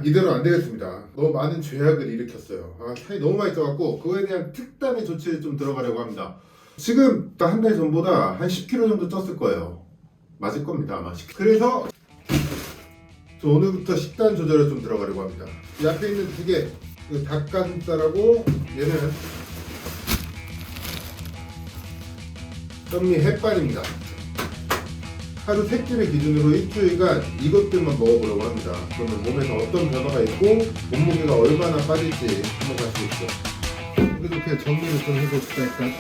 이대로 안 되겠습니다. 너무 많은 죄악을 일으켰어요. 살이 너무 많이 쪄갖고 그거에 대한 특단의 조치를 좀 들어가려고 합니다. 지금 딱 한 달 전보다 한 10kg 정도 쪘을 거예요. 맞을 겁니다 아마. 그래서 저 오늘부터 식단 조절에 좀 들어가려고 합니다. 이 앞에 있는 두 개, 닭가슴살하고 얘는 썸미 햇반입니다. 하루 3끼를 기준으로 일주일간 이것들만 먹어보려고 합니다. 그러면 몸에서 어떤 변화가 있고 몸무게가 얼마나 빠질지 한번 볼 수 있죠. 이렇게 정리를 좀 해봅시다. 일단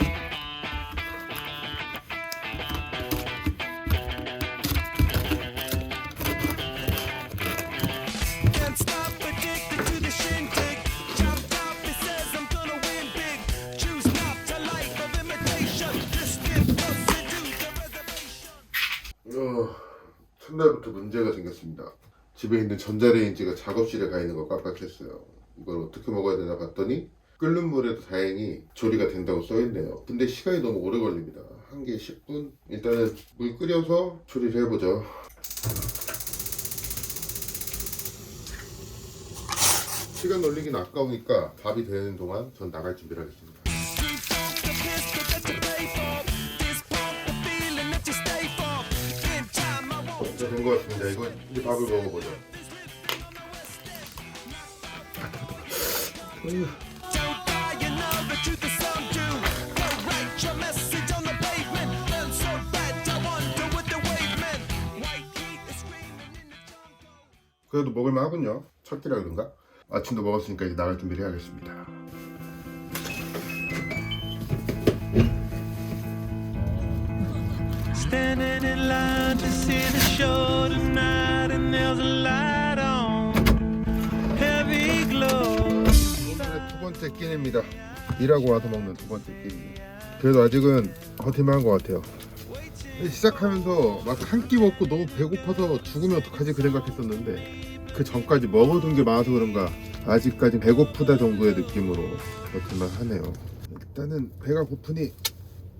첫날부터 문제가 생겼습니다. 집에 있는 전자레인지가 작업실에 가 있는 거 깜빡했어요. 이걸 어떻게 먹어야 되나 봤더니 끓는 물에도 다행히 조리가 된다고 써있네요. 근데 시간이 너무 오래 걸립니다. 한 개에 10분? 일단은 물 끓여서 조리를 해보죠. 시간 놀리긴 아까우니까 밥이 되는 동안 전 나갈 준비를 하겠습니다. 된 것 같습니다. 이거 이제 밥을 먹어보죠. 그래도 먹을만 하군요. 첫 끼라 그런가? 아침도 먹었으니까 이제 나갈 준비를 해야겠습니다. Standing in line to see the show tonight, and there's a light on, heavy glow. 오늘의 두 번째 끼니입니다. 일하고 와서 먹는 두 번째 끼니. 그래도 아직은 버틸만한 것 같아요. 시작하면서 막 한 끼 먹고 너무 배고파서 죽으면 어떡하지 그 생각했었는데 그 전까지 먹어둔 게 많아서 그런가 아직까지 배고프다 정도의 느낌으로 버틸만 하네요. 일단은 배가 고프니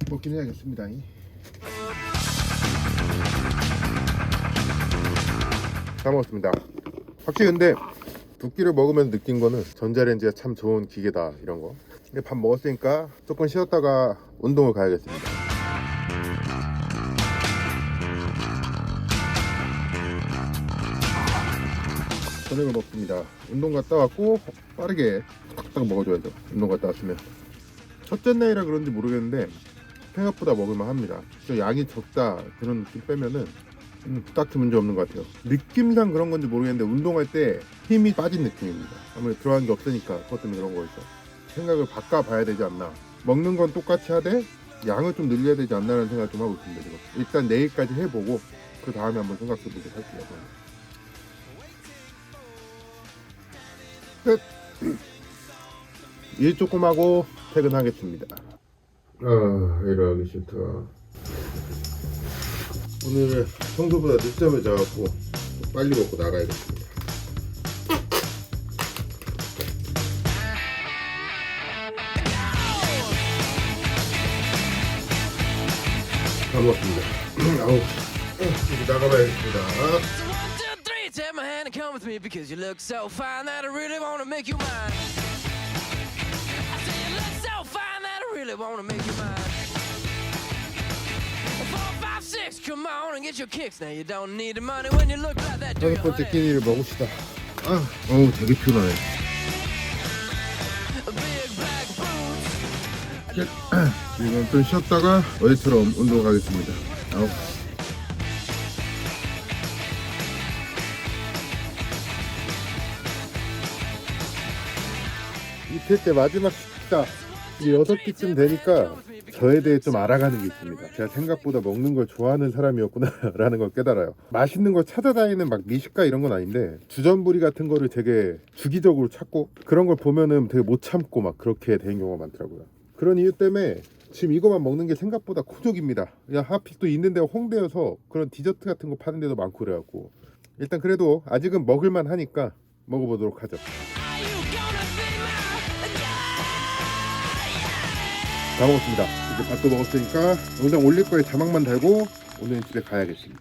먹긴 해야겠습니다. 다 먹었습니다. 확실히 근데 두 끼를 먹으면서 느낀 거는 전자레인지가 참 좋은 기계다 이런 거. 근데 밥 먹었으니까 조금 쉬었다가 운동을 가야겠습니다. 저녁을 먹습니다. 운동 갔다 왔고 빠르게 탁탁 먹어줘야죠. 운동 갔다 왔으면. 첫째 날이라 그런지 모르겠는데 생각보다 먹을만 합니다. 진짜 양이 적다 그런 느낌 빼면은 딱히 문제 없는 것 같아요. 느낌상 그런 건지 모르겠는데 운동할 때 힘이 빠진 느낌입니다. 아무래도 들어간 게 없으니까 그것 때문에 그런 거겠죠. 생각을 바꿔봐야 되지 않나. 먹는 건 똑같이 하되 양을 좀 늘려야 되지 않나라는 생각을 좀 하고 있습니다. 지금. 일단 내일까지 해보고 그 다음에 한번 생각해보도록 할게요. 끝! 일 조금 하고 퇴근하겠습니다. 일하기 싫다. 오늘은 평소보다 늦잠을 자갖고 빨리 먹고 나가야겠습니다. 다 먹었습니다. 아우, 이제 나가봐야겠습니다. Take my hand and come with me because you look so fine that I really want to make you mine. I say you look so fine that I really want to make you mine. 4, 5, 6, come on and get your kicks. Now you don't need the money when you look like that. Do 다섯 you? 번째 끼니를 먹읍시다. 어우 되게 피곤하네. Big black boots. 지금 좀 쉬었다가 어제처럼 운동 가겠습니다. 아우. 이틀째 마지막 식사. 이제 6끼쯤 되니까 저에 대해 좀 알아가는 게 있습니다. 제가 생각보다 먹는 걸 좋아하는 사람이었구나 라는 걸 깨달아요. 맛있는 걸 찾아다니는 막 미식가 이런 건 아닌데 주전부리 같은 거를 되게 주기적으로 찾고 그런 걸 보면은 되게 못 참고 막 그렇게 되는 경우가 많더라고요. 그런 이유 때문에 지금 이거만 먹는 게 생각보다 고족입니다. 그냥 하필 또 있는 데가 홍대여서 그런 디저트 같은 거 파는 데도 많고 그래갖고 일단 그래도 아직은 먹을만 하니까 먹어보도록 하죠. 다 먹었습니다. 이제 밥도 먹었으니까 영상 올릴 거에 자막만 달고 오늘 집에 가야겠습니다.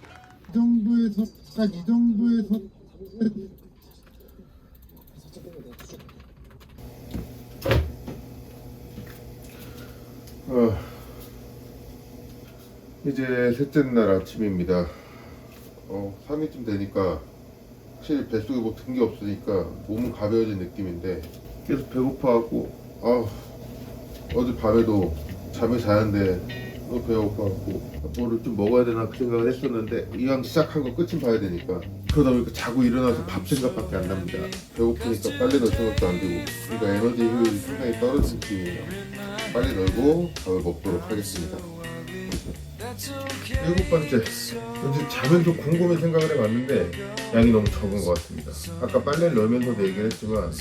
이 정도에서 딱 이 정도에서 이제 셋째 날 아침입니다. 3일쯤 되니까 확실히 뱃속에 뭐 든 게 없으니까 몸은 가벼워진 느낌인데 계속 배고파갖고 어제 밤에도 잠을 자는데 너무 배고파갖고 뭐를 좀 먹어야 되나 그 생각을 했었는데 이왕 시작한 거 끝은 봐야 되니까 그러다 보니까 자고 일어나서 밥 생각밖에 안 납니다. 배고프니까 빨래 넣을 생각도 안 들고 그러니까 에너지 효율이 상당히 떨어진 느낌이에요. 빨리 널고 밥을 먹도록 하겠습니다. 일곱 번째, 왠지 자면서 곰곰이 생각을 해봤는데 양이 너무 적은 것 같습니다. 아까 빨래를 널면서도 얘기를 했지만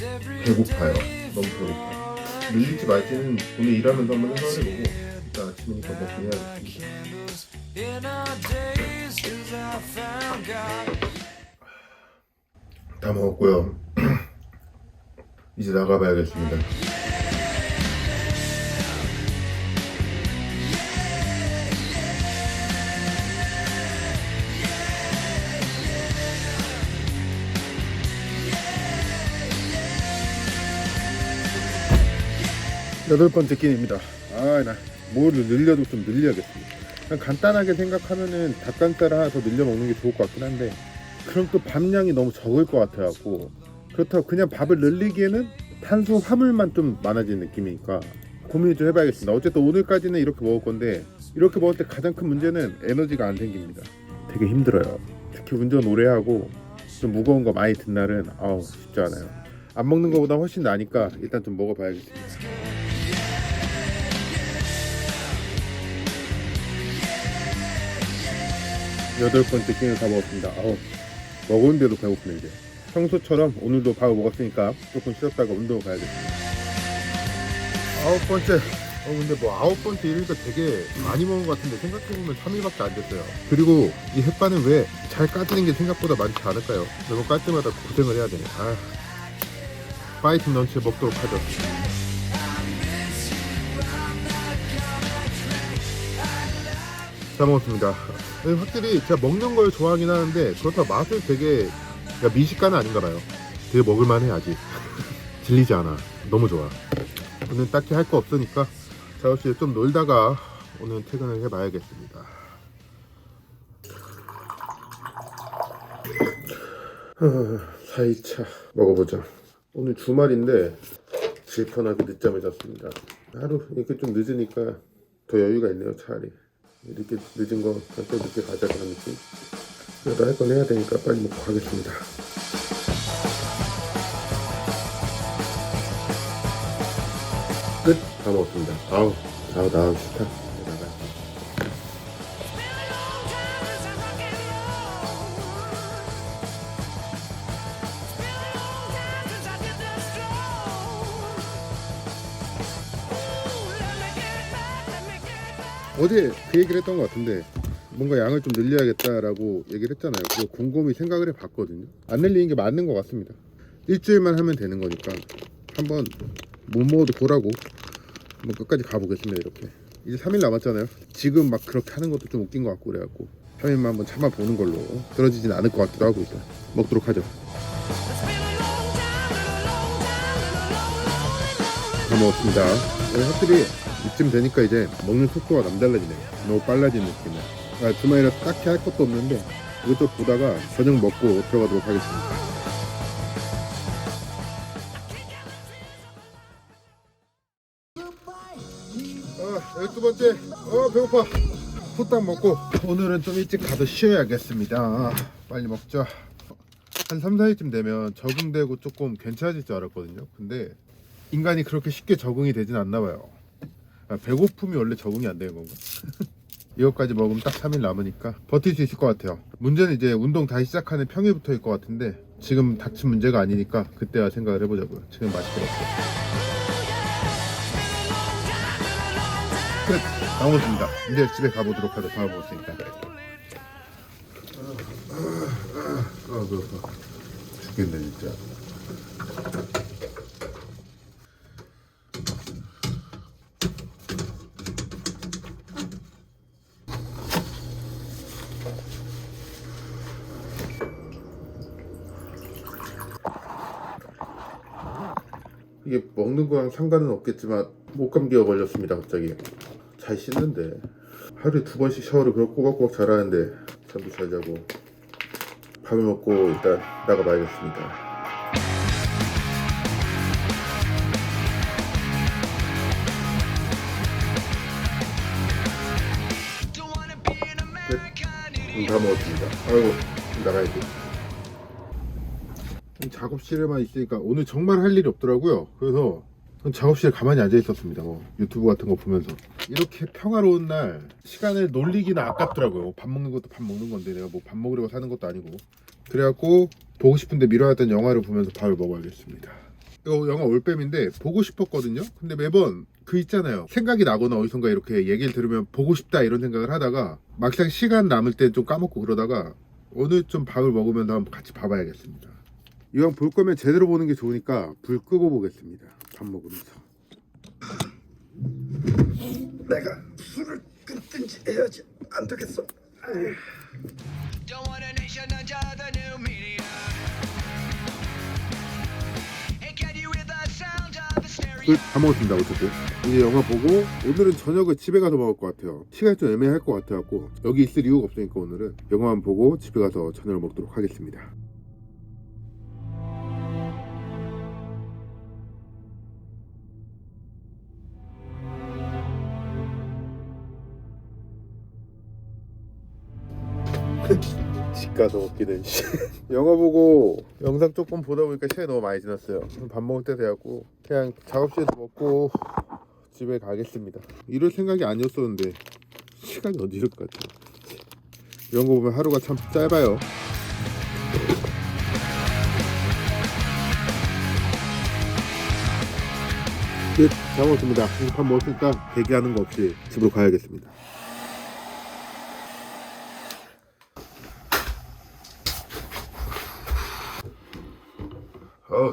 배고파요. 너무 배고파. 밀릴지 말지는 오늘 일하면서 한번 생각을 해보고 일단 아침이니까 먹긴 해야겠습니다. 다 먹었고요. 이제 나가봐야겠습니다. 여덟 번째 끼니입니다. 나 뭐를 늘려도 좀 늘려야겠습니다. 그냥 간단하게 생각하면은 닭가슴살 하나 더 늘려 먹는 게 좋을 것 같긴 한데 그럼 또 밥량이 너무 적을 것 같아갖고 그렇다고 그냥 밥을 늘리기에는 탄수화물만 좀 많아지는 느낌이니까 고민을 좀 해봐야겠습니다. 어쨌든 오늘까지는 이렇게 먹을 건데 이렇게 먹을 때 가장 큰 문제는 에너지가 안 생깁니다. 되게 힘들어요. 특히 운전 오래 하고 좀 무거운 거 많이 든 날은 쉽지 않아요. 안 먹는 것보다 훨씬 나으니까 일단 좀 먹어봐야겠습니다. 여덟 번째 끼니를 다 먹었습니다. 먹었는데도 배고프네 이제. 평소처럼 오늘도 밥을 먹었으니까 조금 쉬었다가 운동을 가야겠습니다. 아홉 번째. 근데 뭐 아홉 번째 일이니까 되게 많이 먹은 것 같은데 생각해보면 3일밖에 안 됐어요. 그리고 이 햇반은 왜 잘 까지는 게 생각보다 많지 않을까요? 매번 깔 때마다 고생을 해야 되네. 파이팅 런치 먹도록 하죠. 잘 먹었습니다. 확실히 제가 먹는 걸 좋아하긴 하는데 그렇다고 맛을 되게 미식가는 아닌가봐요. 되게 먹을만해 아직. 질리지 않아. 너무 좋아. 오늘 딱히 할 거 없으니까 자우씨 좀 놀다가 오늘 퇴근을 해봐야겠습니다. 4일차 먹어보자. 오늘 주말인데 질펀하게 늦잠을 잤습니다. 하루 이렇게 좀 늦으니까 더 여유가 있네요. 차라리 이렇게 늦은 거 좀 늦게 가자 그런 느낌. 그래도 할 건 해야 되니까 빨리 먹고 가겠습니다. 끝. 다 먹었습니다. 나가고 싶다. 나가. 어제 그 얘기를 했던 것 같은데 뭔가 양을 좀 늘려야겠다라고 얘기를 했잖아요. 그거 곰곰이 생각을 해봤거든요. 안 늘리는 게 맞는 것 같습니다. 일주일만 하면 되는 거니까 한번 못 먹어도 보라고 한번 끝까지 가보겠습니다. 이렇게 이제 3일 남았잖아요. 지금 막 그렇게 하는 것도 좀 웃긴 것 같고 그래갖고 3일만 한번 참아보는 걸로. 떨어지진 않을 것 같기도 하고 일단 먹도록 하죠. 다 먹었습니다. 확실히 이쯤 되니까 이제 먹는 속도가 남달라지네요. 너무 빨라진 느낌이야. 주말이라 딱히 할 것도 없는데 이것도 보다가 저녁 먹고 들어가도록 하겠습니다. 12번째. 배고파. 후딱 먹고 오늘은 좀 일찍 가서 쉬어야겠습니다. 빨리 먹자. 한 3, 4일쯤 되면 적응되고 조금 괜찮아질 줄 알았거든요. 근데 인간이 그렇게 쉽게 적응이 되진 않나 봐요. 배고픔이 원래 적응이 안 되는 건가? 이것까지 먹으면 딱 3일 남으니까 버틸 수 있을 것 같아요. 문제는 이제 운동 다시 시작하는 평일부터일 것 같은데 지금 닥친 문제가 아니니까 그때야 생각을 해보자고요. 지금 맛있게 먹고. 끝! 다 먹었습니다. 이제 집에 가보도록 하죠. 다 먹었으니까. 배고파. 죽겠네 진짜. 이게 먹는 거랑 상관은 없겠지만 목감기가 걸렸습니다. 갑자기 잘 씻는데 하루에 2번씩 샤워를 그렇게 꼬박꼬박 잘하는데 잠도 잘 자고 밥을 먹고 일단 나가봐야겠습니다. 다 먹었습니다. 아이고 나가야지. 작업실에만 있으니까 오늘 정말 할 일이 없더라고요. 그래서 작업실에 가만히 앉아 있었습니다. 유튜브 같은 거 보면서. 이렇게 평화로운 날 시간을 놀리기는 아깝더라고요. 밥 먹는 것도 밥 먹는 건데 내가 뭐 밥 먹으려고 사는 것도 아니고. 그래갖고 보고 싶은데 미뤄놨던 영화를 보면서 밥을 먹어야겠습니다. 이거 영화 올빼미인데 보고 싶었거든요. 근데 매번 그 있잖아요, 생각이 나거나 어디선가 이렇게 얘기를 들으면 보고 싶다 이런 생각을 하다가 막상 시간 남을 때 좀 까먹고 그러다가 오늘 좀 밥을 먹으면서 한번 같이 봐봐야겠습니다. 이왕 볼 거면 제대로 보는 게 좋으니까 불 끄고 보겠습니다. 밥 먹으면서. 내가 술을 끊든지 해야지. 안 되겠어. 다 먹었습니다. 어쨌든 이제 영화 보고 오늘은 저녁을 집에 가서 먹을 것 같아요. 시간이 좀 애매할 것 같아갖고 여기 있을 이유가 없으니까 오늘은 영화만 보고 집에 가서 저녁을 먹도록 하겠습니다. 집 가서 먹기는 영화 보고 영상 조금 보다 보니까 시간이 너무 많이 지났어요. 밥 먹을 때 돼갖고 그냥 작업실에서 먹고 집에 가겠습니다. 이럴 생각이 아니었었는데 시간이 언제 이럴 것 같아요. 이런 거 보면 하루가 참 짧아요. 끝. 잘 먹었습니다. 밥 먹었으니까 대기하는 거 없이 집으로 가야겠습니다.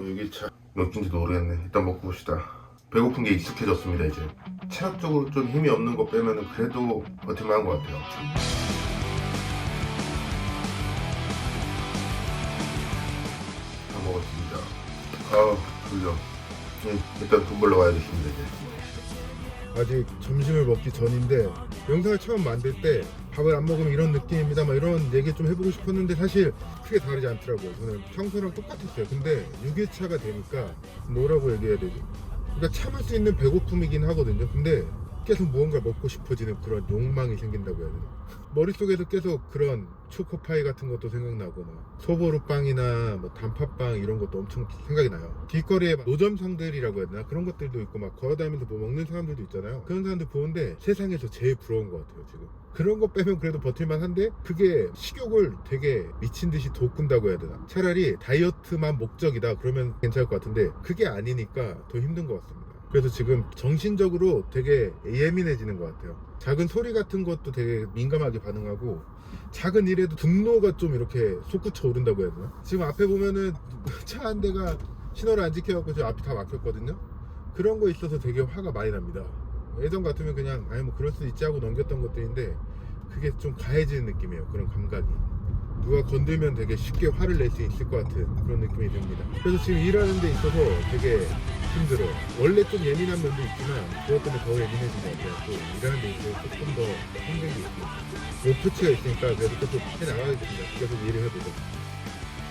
유기차 몇 끼인지도 모르겠네. 일단 먹고 봅시다. 배고픈 게 익숙해졌습니다. 이제 체력적으로 좀 힘이 없는 거 빼면은 그래도 버틸만한 것 같아요. 다 먹었습니다. 졸려. 일단 돈 벌러 가야겠습니다. 이제 아직 점심을 먹기 전인데 영상을 처음 만들 때 밥을 안 먹으면 이런 느낌입니다 막 이런 얘기 좀 해보고 싶었는데 사실 크게 다르지 않더라고요. 저는 평소랑 똑같았어요. 근데 6일차가 되니까 뭐라고 얘기해야 되지? 그러니까 참을 수 있는 배고픔이긴 하거든요. 근데 계속 무언가 먹고 싶어지는 그런 욕망이 생긴다고 해야 되나? 머릿속에서 계속 그런 초코파이 같은 것도 생각나거나 소보루빵이나 뭐 단팥빵 이런 것도 엄청 생각이 나요. 길거리에 노점상들이라고 해야 되나? 그런 것들도 있고 막 걸어다니면서 뭐 먹는 사람들도 있잖아요. 그런 사람들 보는데 세상에서 제일 부러운 것 같아요. 지금 그런 거 빼면 그래도 버틸만 한데 그게 식욕을 되게 미친 듯이 돋군다고 해야 되나? 차라리 다이어트만 목적이다 그러면 괜찮을 것 같은데 그게 아니니까 더 힘든 것 같습니다. 그래서 지금 정신적으로 되게 예민해지는 것 같아요. 작은 소리 같은 것도 되게 민감하게 반응하고 작은 일에도 분노가 좀 이렇게 솟구쳐 오른다고 해야 되나? 지금 앞에 보면은 차 한 대가 신호를 안 지켜갖고 저 앞이 다 막혔거든요. 그런 거 있어서 되게 화가 많이 납니다. 예전 같으면 그냥 아니 뭐 그럴 수 있지 하고 넘겼던 것들인데 그게 좀 가해지는 느낌이에요. 그런 감각이 누가 건들면 되게 쉽게 화를 낼 수 있을 것 같은 그런 느낌이 듭니다. 그래서 지금 일하는 데 있어서 되게 힘들어요. 원래 좀 예민한 면도 있지만 그것 때문에 더 예민해진 것 같아요. 또 일하는 데 있어서 조금 더 힘든 게 있고 목표치가 있으니까 그래도 계속 해나가겠습니다. 계속 일을 해보고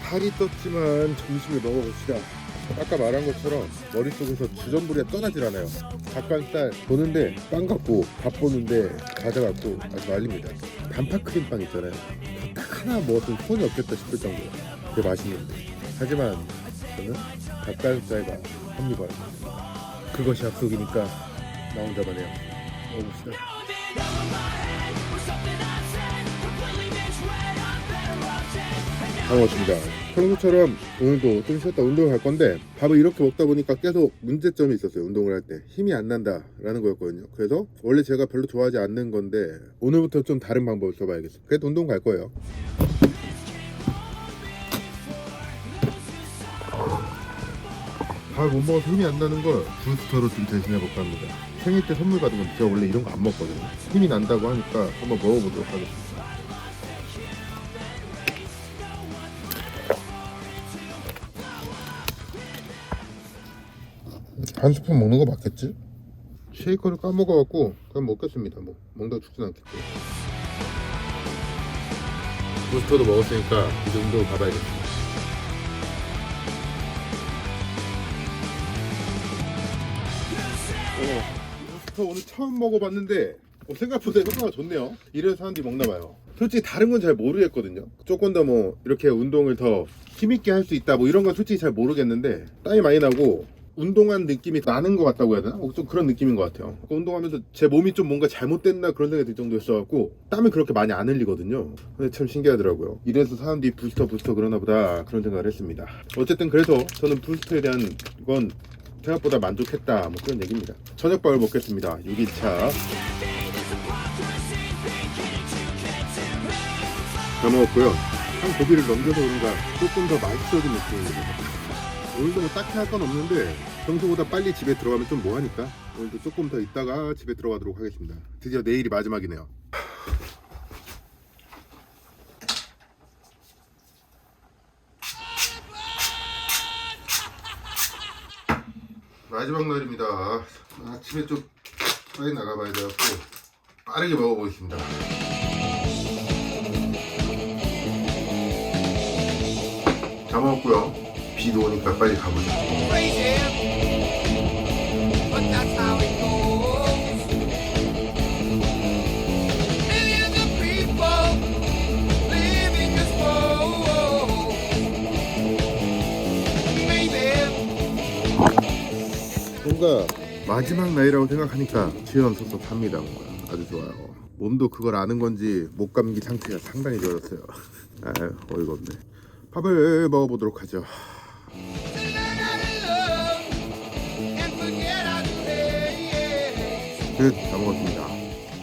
달이 떴지만 점심을 먹어봅시다. 아까 말한 것처럼 머릿속에서 주전부리가 떠나질 않아요. 닭가슴살 보는데 빵 같고 밥 보는데 과자 같고 아주 말립니다. 단팥크림빵 있잖아요. 딱 하나 먹었으면 손이 없겠다 싶을 정도로 되게 맛있는데 하지만 저는 닭가슴살과 합리화합니다. 그것이 약속이니까 나 혼자만 해요. 먹어봅시다. 다 먹었습니다. 평소처럼 오늘도 좀 쉬었다 운동을 할 건데 밥을 이렇게 먹다 보니까 계속 문제점이 있었어요. 운동을 할 때 힘이 안 난다 라는 거였거든요. 그래서 원래 제가 별로 좋아하지 않는 건데 오늘부터 좀 다른 방법을 써봐야겠어요. 그래도 운동 갈 거예요. 밥 못 먹어서 힘이 안 나는 걸 부스터로 좀 대신해 볼까 합니다. 생일 때 선물 받은 건데 제가 원래 이런 거 안 먹거든요. 힘이 난다고 하니까 한번 먹어보도록 하겠습니다. 한 스푼 먹는 거 맞겠지? 쉐이커를 까먹어갖고 그냥 먹겠습니다. 뭐 먹다 죽진 않겠고. 부스터도 먹었으니까 이 정도 가봐야겠습니다. 부스터 오늘 처음 먹어봤는데 생각보다 효과가 좋네요. 이래서 사람들이 먹나봐요. 솔직히 다른 건 잘 모르겠거든요. 조금 더 뭐 이렇게 운동을 더 힘있게 할 수 있다 뭐 이런 건 솔직히 잘 모르겠는데 땀이 많이 나고 운동한 느낌이 나는 것 같다고 해야 되나? 좀 그런 느낌인 것 같아요. 운동하면서 제 몸이 좀 뭔가 잘못됐나 그런 생각이 들 정도였어갖고 땀이 그렇게 많이 안 흘리거든요. 근데 참 신기하더라고요. 이래서 사람들이 부스터 그러나 보다 그런 생각을 했습니다. 어쨌든 그래서 저는 부스터에 대한 건 생각보다 만족했다 뭐 그런 얘기입니다. 저녁밥을 먹겠습니다. 6일차 다 먹었고요. 한 고기를 넘겨서 그런가 조금 더 맛있어진 느낌입니다. 오늘도 뭐 딱히 할 건 없는데 평소보다 빨리 집에 들어가면 좀 뭐하니까 오늘도 조금 더 있다가 집에 들어가도록 하겠습니다. 드디어 내일이 마지막이네요. 마지막 날입니다. 아침에 좀 빨리 나가봐야 돼갖고 빠르게 먹어보겠습니다. 다 먹었고요. 비도 오니까 빨리 가보자. Crazy, but that's how it goes. Millions of people living this world. Baby. 뭔가 마지막 날이라고 생각하니까 시원섭섭합니다. 뭔가 아주 좋아요. 몸도 그걸 아는 건지 목 감기 상태가 상당히 좋아졌어요. 아유 어이가 없네. 밥을 먹어보도록 하죠. 다 먹었습니다.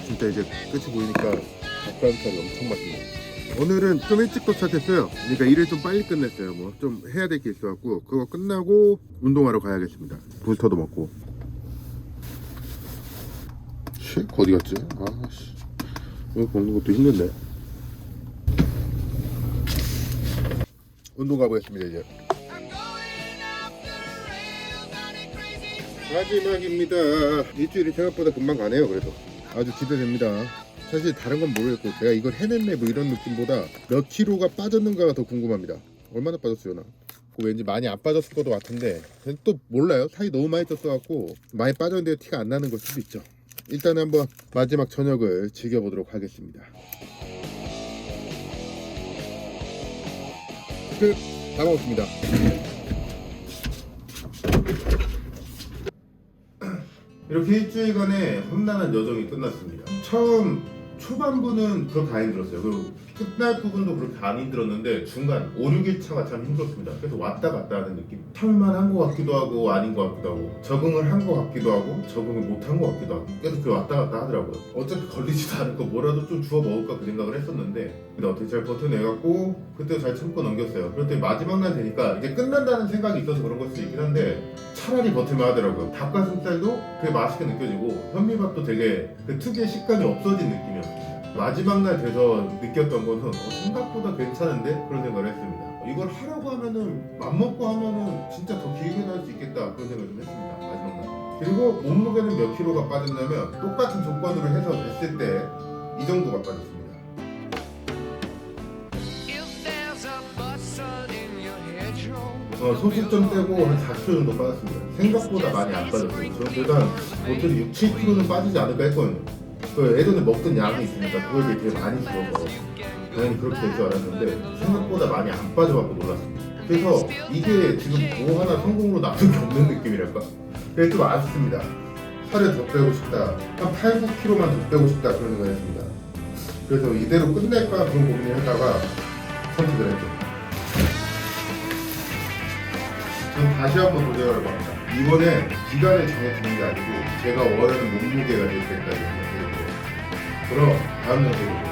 진짜 이제 끝이 보이니까 닭가슴살이 엄청 맛있네요. 오늘은 좀 일찍 도착했어요. 그러니까 일을 좀 빨리 끝냈어요. 뭐 좀 해야 될 게 있어갖고 그거 끝나고 운동하러 가야겠습니다. 부스터도 먹고. 쉐 어디 갔지? 아씨 이거 먹는 것도 힘든데. 운동 가보겠습니다. 이제 마지막입니다. 일주일이 생각보다 금방 가네요. 그래도 아주 기대됩니다. 사실 다른 건 모르겠고 제가 이걸 해냈네 뭐 이런 느낌보다 몇 킬로가 빠졌는가가 더 궁금합니다. 얼마나 빠졌어요 나? 왠지 많이 안 빠졌을 것도 같은데 또 몰라요. 살이 너무 많이 쪘어갖고 많이 빠졌는데 티가 안 나는 걸 수도 있죠. 일단 한번 마지막 저녁을 즐겨보도록 하겠습니다. 끝! 다 먹었습니다. 이렇게 일주일간의 험난한 여정이 끝났습니다. 처음 초반부는 그렇게 안 힘들었어요. 그리고 끝날 부분도 그렇게 안 힘들었는데 중간 5, 6일차가 참 힘들었습니다. 그래서 왔다 갔다 하는 느낌. 참을만 한 것 같기도 하고 아닌 것 같기도 하고 적응을 한 것 같기도 하고 적응을 못 한 것 같기도 하고 계속 그 왔다 갔다 하더라고요. 어차피 걸리지도 않을 거 뭐라도 좀 주워 먹을까 그 생각을 했었는데 근데 어떻게 잘 버텨내갖고 그때 잘 참고 넘겼어요. 그런데 마지막 날 되니까 이제 끝난다는 생각이 있어서 그런 걸 수도 있긴 한데 차라리 버틸만 하더라고요. 닭가슴살도 되게 맛있게 느껴지고 현미밥도 되게 그 특유의 식감이 없어진 느낌이었어요. 마지막 날 돼서 느꼈던 거는 생각보다 괜찮은데 그런 생각을 했습니다. 이걸 하라고 하면은 맘먹고 하면은 진짜 더 길게 날 수 있겠다 그런 생각을 좀 했습니다. 마지막 날. 그리고 몸무게는 몇 킬로가 빠졌냐면 똑같은 조건으로 해서 됐을 때 이 정도가 빠졌습니다. 소수점 떼고 한 4kg 정도 빠졌습니다. 생각보다 많이 안 빠졌어요. 저는 그래도 한 보통 6, 7kg는 빠지지 않을까 했거든요. 그 예전에 먹던 양이 있으니까 그걸 되게 많이 줄어서 당연히 그렇게 될 줄 알았는데 생각보다 많이 안 빠져갖고 놀랐습니다. 그래서 이게 지금 뭐 하나 성공으로 나쁜 게 없는 느낌이랄까? 그게 좀 아쉽습니다. 살을 더 빼고 싶다. 한 8, 9kg만 더 빼고 싶다 그런 생각을 했습니다. 그래서 이대로 끝낼까 그런 고민을 하다가 선택을 했죠. 전 다시 한번 도전을 합니다. 이번에 기간을 정해주는 게 아니고 제가 원하는 몸무게가 될 때까지 한번 해볼게요. 그럼 다음 영상으로